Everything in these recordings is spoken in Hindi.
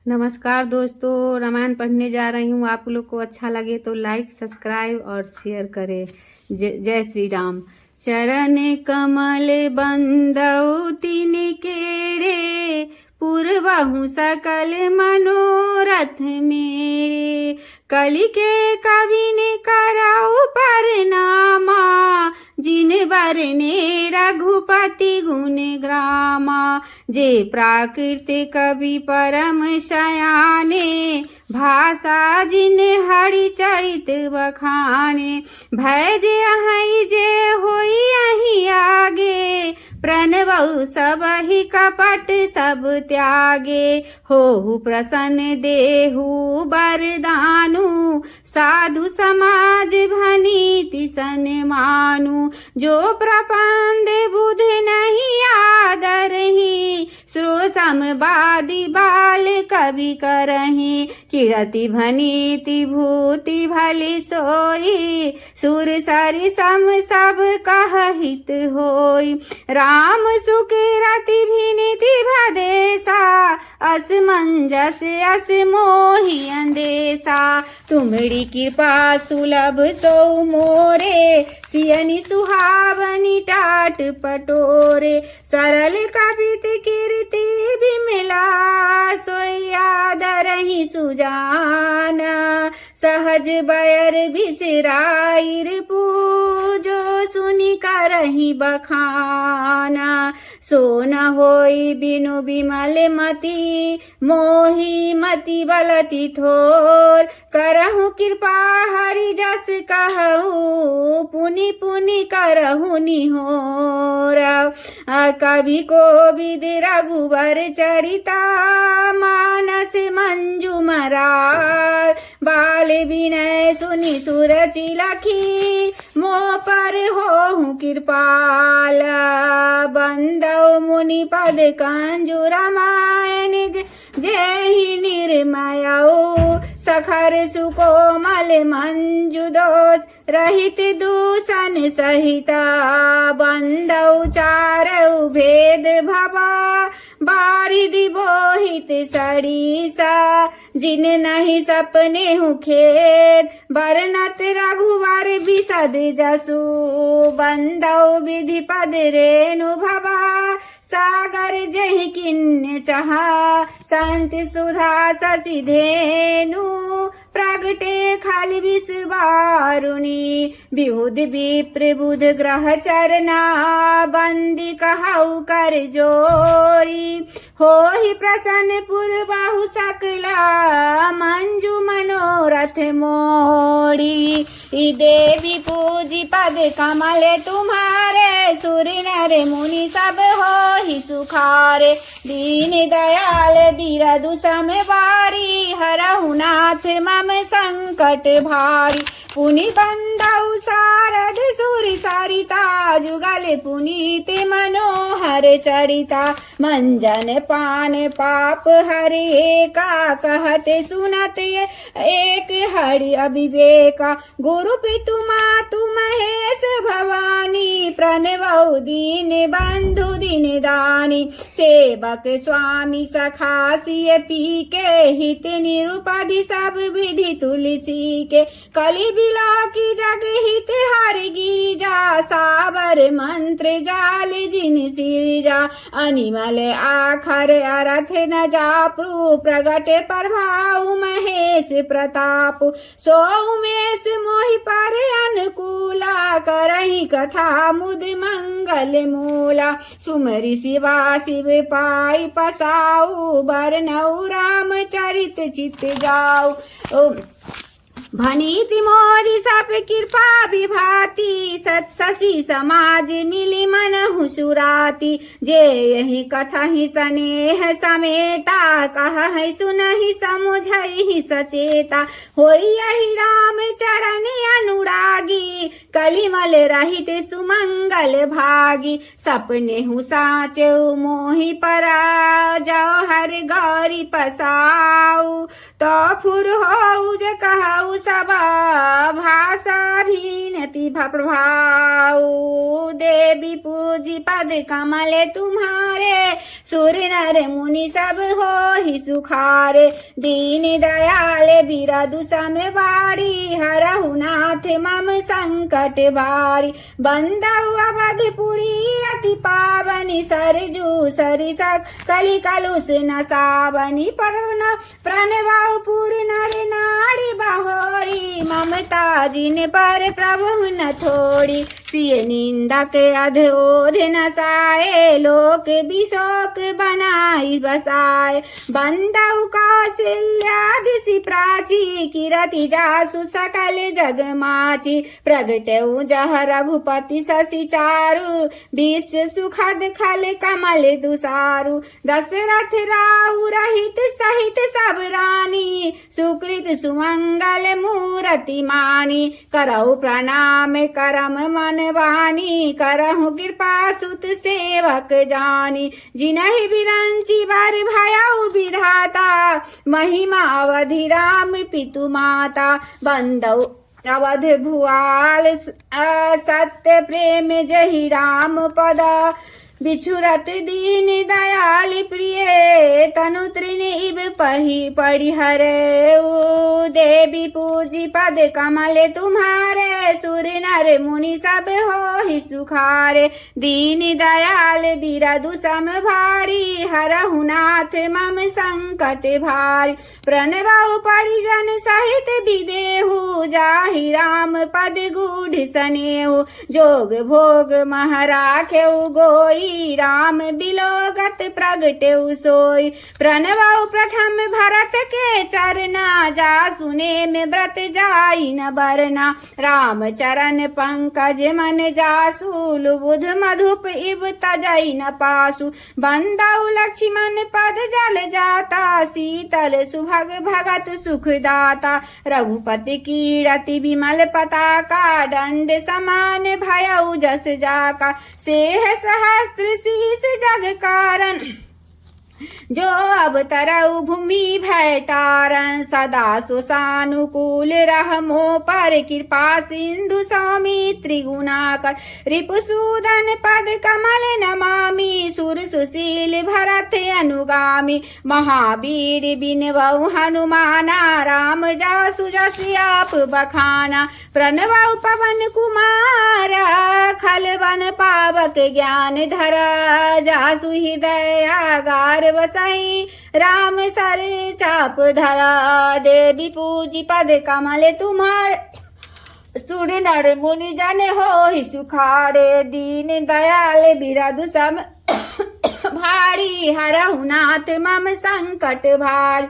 नमस्कार दोस्तों, रामायण पढ़ने जा रही हूँ। आप लोग को अच्छा लगे तो लाइक, सब्सक्राइब और शेयर करें। जय श्री राम। चरण कमल बंदौ तिन केरे, पूर्वहु सकल मनोरथ मेरे। कलि के कवि ने कराऊ परनामा, जिन बरने रघुपति गुण ग्रामा। जे प्राकृत कवि परम शयाने, भाषा जिन हरि चरित बखाने। भय जे अहि जे होई अहि आगे, प्रणवउ सबहि कपट सब त्यागे। होहु प्रसन्न देहु बरदानु, साधु समाज भनीति सन मानु। जो प्रपंद बुध नहीं आदरहि, श्रो समवादि बाल कवि करहि। कीरति भनीति भूति भली सोई, सुर सरि सम सब कह हित होई। राम सुकीरति भिनीति भदेसा, असमंजस अस मोहि अंदेशा। तुम्हरी कृपा सुलभ सो मोरे, सियनि सुहावनी टाट पटोरे। सरल कवित कीर्ति बिमला, सोई आदरहि सुजाना। सहज बयर बिसराइर पूजो, सुनि करहि बखाना। सो न होई बिनु बिमल मति, मोहि मति बलति थोर। करहु कृपा हरि जस कहु, पुनि पुनि करहु निहोर। कवि कोविद रघुवर चरिता, मानस मंजुमराल। बाल विनय सुनि सुरचि लखी, मोह पर होहु कृपाल। बंदौ मुनि पद कंजु रामायण, जेहि निर्मयौ। सखर सुकोमल मंजु दोष, रहित दूषण सहिता। बंदौ चारौ भेद भवा, बारिधि बोहित सरिसा। जिन नहीं सपने हु खेद, बरनत रघुवर बिसद जसु। बंदौ विधि पद रेणु भवा, सागर जहि किन्ने चाहा। संत सुधा शशि धेनु, प्रगटे खल विष वारुणी। विहुद विप्र बुध ग्रह चरना, बंदी कहु कर जोरी। होहि प्रसन्न पुरबाहु सकला, मंजु मनोरथ मोड़ी। देवी पूजी पद कमल तुम्हारे, सुर नर मुनि सब होहि सुखारे। दीन दयाल बिरदु समवारी, हरहु नाथ मम संकट भारी। पुनि बंदौ सारद सुर सरिता, जुगल पुनीत मनोहर चरिता। मंजन पान पाप हरि एका, कहते सुनत एक हरि अविवेका। गुरु पितु मातु महेश भवानी, प्रणवौ दीन बंधु दिन दानी। सेवक स्वामी सखा सिय पी के, हित निरुपधि सब विधि तुलसी के। कलि बिला की जग हित हर गीजा, साबर मंत्र जाल जिन सिरजा। अनिमल आखर अरथ न जापु, प्रगट प्रभाव महेश प्रताप। सो उमेश मोहि पर अनुकूला, करहि कथा मुद मंगल मूला। सुमरि शिवा शिव पाई पसाऊ, बरनऊ राम चरित चित जाऊ। भनीति मोरी सब कृपा विभाति, सत शशि समाज मिली मनहु सुराति। जे यही कथहि स्नेह समेता, कहहि सुनहि समुझहि सचेता। होई यही राम चरण अनुरागी, कलिमल रहित सुमंगल भागी। सपने हु साचौ मोहि परा, जाओ हर गौरी पसाऊ। तो फुर हो कहऊ सब भाषा भिन्नति प्रभाव देवी पूजी पद कमल तुम्हारे सुर नर मुनि सब हो ही सुखारे दीन दयाल बिरदु सम बारी हरहु नाथ मम संकट भारी बंदउ अवधपुरी अति पावनी सरजू सरिसक कलि कलुष न सावनी प्रणवाउ पुर नर नाड़ी बहोरी ममता जिन पर प्रभु न थोड़ी सिय निंदक अधोध न साए लोक बिशोक बनाई बसाए बंदउ कौशल्यादिशि प्राची किरति जासु सकल जग माची प्रगटऊ जह रघुपति शशि चारु विश्व सुखद खल कमल दुसारु दशरथ राहु रहित सहित सब रानी सुकृत सुमंगल मूरति मानी करऊ प्रणाम करम मन वाणी करहु कृपा सुत सेवक जानी जिनहि बिरंची वर भयउ विधाता महिमा अवधि राम पितु माता बंदउ अवध भुआल सत्य प्रेम जहि राम पदा बिछुरत दीन दयाल प्रिय तनु तृण इब पही परिहर देवी पूजी पद कमल तुम्हारे सुर नर मुनि सब हो ही सुखारे दीन दयाल बिरदु सम भारी हरहु नाथ मम संकट भारी प्रणवउ परिजन सहित विदेहु जाहि राम पद गूढ़ सनेहु जोग भोग मह राखेउ गोई राम बिलोगत प्रगटेउ सोई प्रणवउ प्रथम भरत के चरना जा सुने में व्रत जाई न बरना राम चरण पंकज मन जासु लुबुध मधुप इब तजई न पासु बंदउ लक्ष्मण पद जल जाता शीतल सुभग भगत सुख दाता रघुपति कीरति विमल पताका दंड समान भयउ जस जाका सेह सहस्त्र शीस जग कारण जो अब तरऊ भूमि भैटारन सदा सुसानुकूल रहमो पर कृपा सिंधु सौमित्री गुणाकर रिपुसूदन पद कमल नमामि सुर सुशील भरत अनुगामी महावीर बिनवउ हनुमाना राम जासु जस आप बखाना प्रणवउ पवन कुमार खलवन पावक ज्ञान धरा जासु हृदय आगार वसाई राम सर चाप धरा देवी पूजी पद कमल तुम्हारे सुर नर मुनि जन हो ही सुखारे दीन दयाल बिरदु सम भारी हरहु नाथ मम संकट भार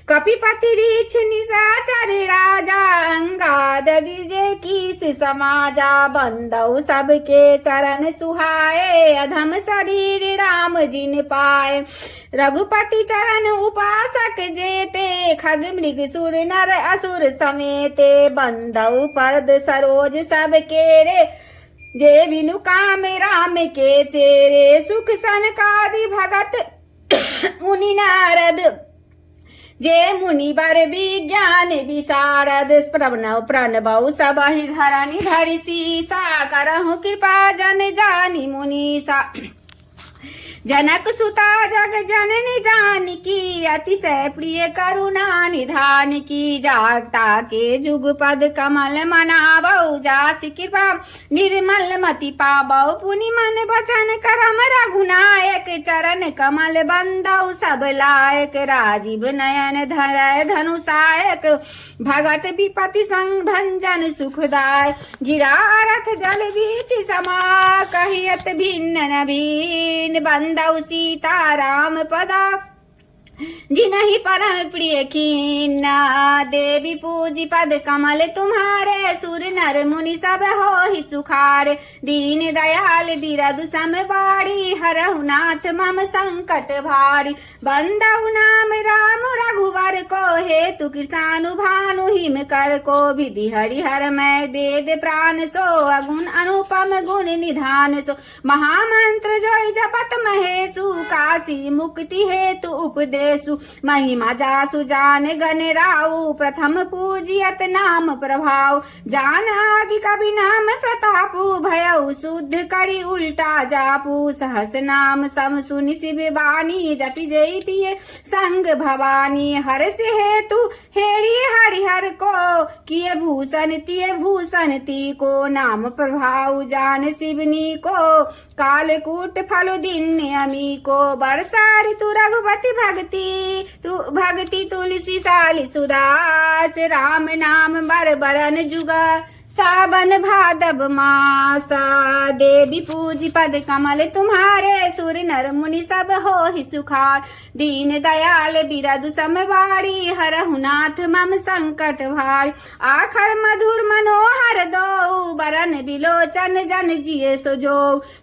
कपिपति रीछ निशाचर राजा अंगाद दिजे कीस समाजा बंदउ सबके चरण सुहाए अधम शरीर राम जिन पाए रघुपति चरण उपासक जेते खग मृग सुर नर असुर समेते बंदउ पर्द सरोज सब केरे जे बिनु काम राम के चेरे सुख सनकादि भगत मुनि नारद जे मुनि बर विज्ञान विशारद प्रणवउ सब ही धरनी धरि सीसा करहु कृपा जन जानी मुनीसा जनक सुता जग जननी जानकी अतिशय प्रिय करुणा निधान की जागता के जुग पद कमल मनावौ जासि कृपा निर्मल मति पावौ पुनि मन वचन करम रघुनायक चरण कमल बंदौ सब लायक राजीव नयन धरय धनुषायक भगत विपति संग भंजन सुखदाय गिरा रथ जल बीच समा कहियत भिन्न न भिन्न बंदौ सीता राम पदा जिनहि परम प्रिय कीन्ना देवी पूजी पद कमल तुम्हारे सुर नर मुनि सब हो ही सुखारे दीन दयाल बिरदु सम बाड़ी हरहु नाथ मम संकट भारी बंदउ नाम राम रघुवर को हेतु कृषानु भानु हिम कर को विधि हरिहर मैं वेद प्राण सो अगुण अनुपम गुण निधान सो महामंत्र जय जपत महेशु काशी मुक्ति हेतु उपदेश येसु महिमा जासु जान गण राउ प्रथम पूजियत नाम प्रभाव जान आदि कवि नाम प्रतापु भयउ शुद्ध करी उल्टा जापू सहस नाम सम सुनि शिव बानी जपि जय पिए संग भवानी हर्ष हेतु हेरी हरिहर को किए भूषण तिय भूषण ती को नाम प्रभाव जान शिवनी को कालकूट फल दिन अमी को बरसा ऋतु रघुपति भक्ति तुलसी साली सुदास राम नाम बर बरन जुगा सावन भादव मासा देवी पूजी पद कमल तुम्हारे सुर नर मुनि सब हो ही सुखार दीन दयाल बिरदु समवाड़ी हरहु नाथ मम संकट भार आखर मधुर मनोहर दो बरन बिलोचन जन जिये सो जो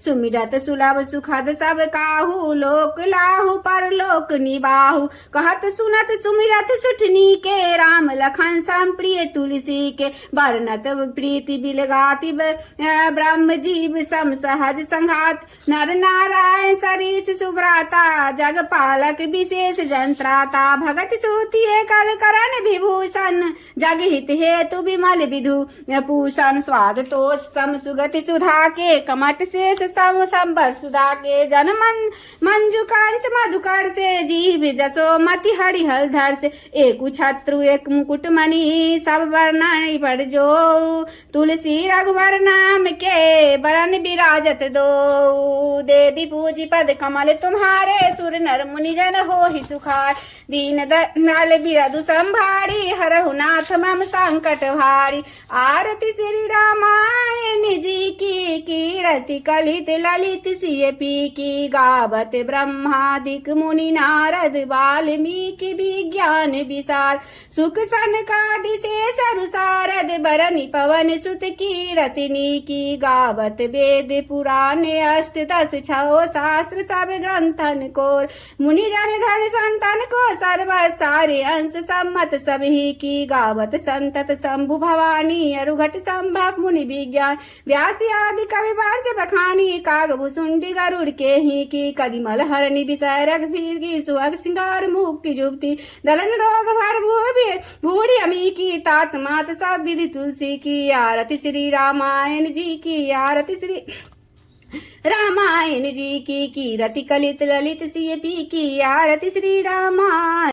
सुमिरत सुलभ सुखद सब काहू लोक लाहू पर लोक निबाहू कहत सुनत सुमिरत सुठनी के राम लखन सम प्रिय तुलसी के बरनत प्रीति बिलगाति ब्रह्म जीव सम सहज संघात नर नारायण सरीस सुब्राता जग पालक विशेष जंत्राता भगत सूती कल करण विभूषण जग हित हेतु विमल विधु पूषण स्वाद तो सम सुगति सुधा के कमट शेष सम संबर सुधा के जन मन मंजु कांच मधुकर से जीव जसो मति हरिहल धर से एक छत्रु एक मुकुट मणि सब वर्णन पर जो तुलसी रघुवर नाम के बरन विराजत दो देवी पूजी पद कमल तुम्हारे सुर नर मुनि जन हो ही सुखार दीन दयाल बिरदु संभारी हरहु नाथ मम संकट भारी आरती श्री रामायण जी की कीरति कलित ललित सिय पी की गावत ब्रह्मादिक मुनि नारद वाल्मीकि विज्ञान विसार सुख सनकादि शेष सारद बरनि पवन सुत की रतिनी की गावत वेद पुराण अष्टदश छो शास्त्र सब ग्रंथन को मुनि जन धन संतन को सर्व सारे अंश सम्मत सभी की गावत संतत शंभु भवानी अरुघट संभव मुनि विज्ञान व्यास आदि कवि वर्ज बखानी काग भुसुंडी गरुड़ के ही की कलिमल हरणी विषय रघुवीर की सुहाग सिंगार मुक्ति जुक्ति दलन रोग भर बूढ़ी अमी की तात मात सब विधि तुलसी की आरती श्री रामायण जी की आरती श्री रामायण जी की कीरति कलित ललित सिय पी की आरती श्री रामायण।